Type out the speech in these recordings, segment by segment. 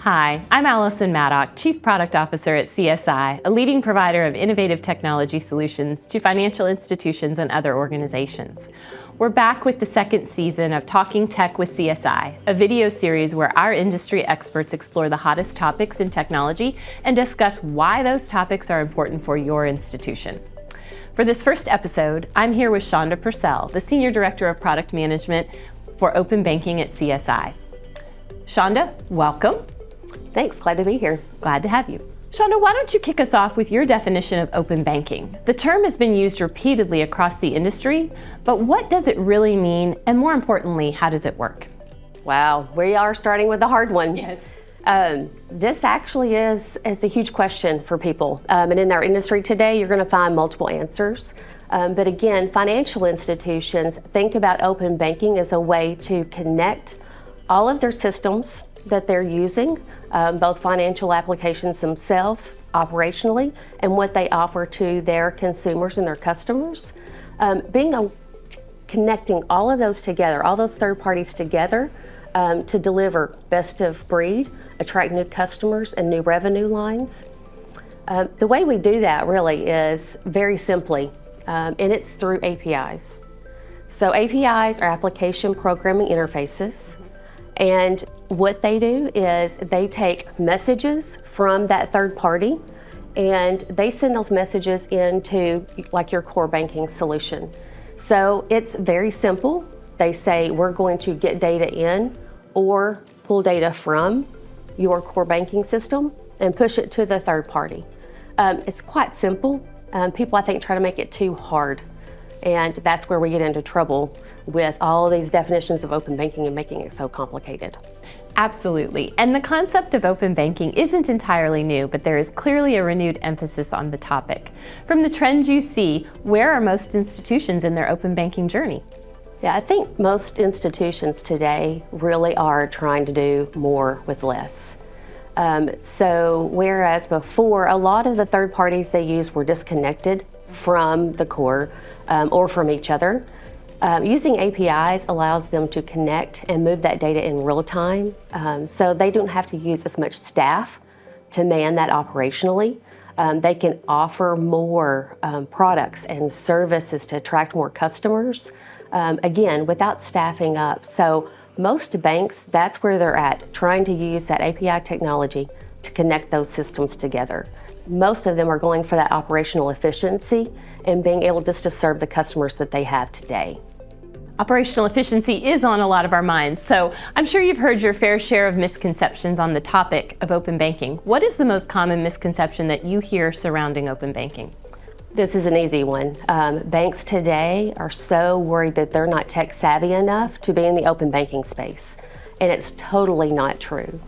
Hi, I'm Allison Maddock, Chief Product Officer at CSI, a leading provider of innovative technology solutions to financial institutions and other organizations. We're back with the second season of Talking Tech with CSI, a video series where our industry experts explore the hottest topics in technology and discuss why those topics are important for your institution. For this first episode, I'm here with Shonda Purcell, the Senior Director of Product Management for Open Banking at CSI. Shonda, welcome. Thanks, glad to be here. Glad to have you. Shonda, why don't you kick us off with your definition of open banking? The term has been used repeatedly across the industry, but what does it really mean? And more importantly, how does it work? Wow, we are starting with the hard one. Yes. This actually is a huge question for people. And in our industry today, you're going to find multiple answers. But again, financial institutions think about open banking as a way to connect all of their systems that they're using, both financial applications themselves, operationally, and what they offer to their consumers and their customers. Connecting all of those together, all those third parties together, to deliver best of breed, attract new customers and new revenue lines. The way we do that really is very simply, and it's through APIs. So APIs are application programming interfaces. And what they do is they take messages from that third party and they send those messages into like your core banking solution. So it's very simple. They say we're going to get data in or pull data from your core banking system and push it to the third party. It's quite simple. People, I think, try to make it too hard. And that's where we get into trouble with all of these definitions of open banking and making it so complicated. Absolutely. And the concept of open banking isn't entirely new, but there is clearly a renewed emphasis on the topic. From the trends you see, where are most institutions in their open banking journey? Yeah, I think most institutions today really are trying to do more with less. So whereas before, a lot of the third parties they used were disconnected from the core or from each other. Using APIs allows them to connect and move that data in real time, so they don't have to use as much staff to man that operationally. They can offer more products and services to attract more customers, again, without staffing up. So most banks, that's where they're at, trying to use that API technology to connect those systems together. Most of them are going for that operational efficiency and being able just to serve the customers that they have today. Operational efficiency is on a lot of our minds, so I'm sure you've heard your fair share of misconceptions on the topic of open banking. What is the most common misconception that you hear surrounding open banking? This is an easy one. Banks today are so worried that they're not tech savvy enough to be in the open banking space, and it's totally not true.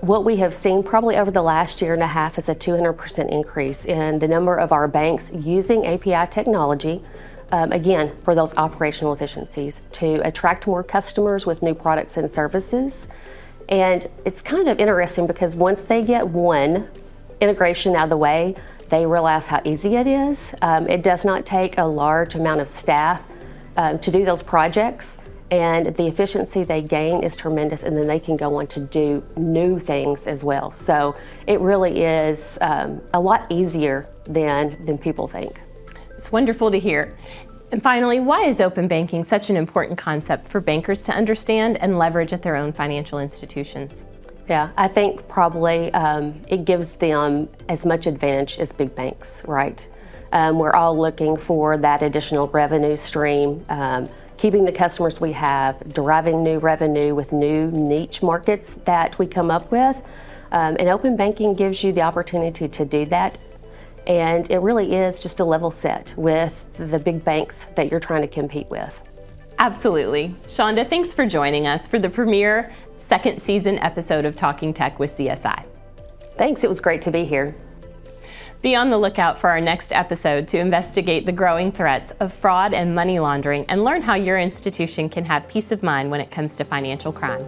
What we have seen probably over the last year and a half is a 200% increase in the number of our banks using API technology, again, for those operational efficiencies, to attract more customers with new products and services. And it's kind of interesting because once they get one integration out of the way, they realize how easy it is. It does not take a large amount of staff to do those projects. And the efficiency they gain is tremendous, and then they can go on to do new things as well. So it really is a lot easier than people think. It's wonderful to hear. And finally, why is open banking such an important concept for bankers to understand and leverage at their own financial institutions? Yeah, I think probably it gives them as much advantage as big banks, right? We're all looking for that additional revenue stream, keeping the customers we have, deriving new revenue with new niche markets that we come up with. And open banking gives you the opportunity to do that. And it really is just a level set with the big banks that you're trying to compete with. Absolutely. Shonda, thanks for joining us for the premiere second season episode of Talking Tech with CSI. Thanks, it was great to be here. Be on the lookout for our next episode to investigate the growing threats of fraud and money laundering and learn how your institution can have peace of mind when it comes to financial crime.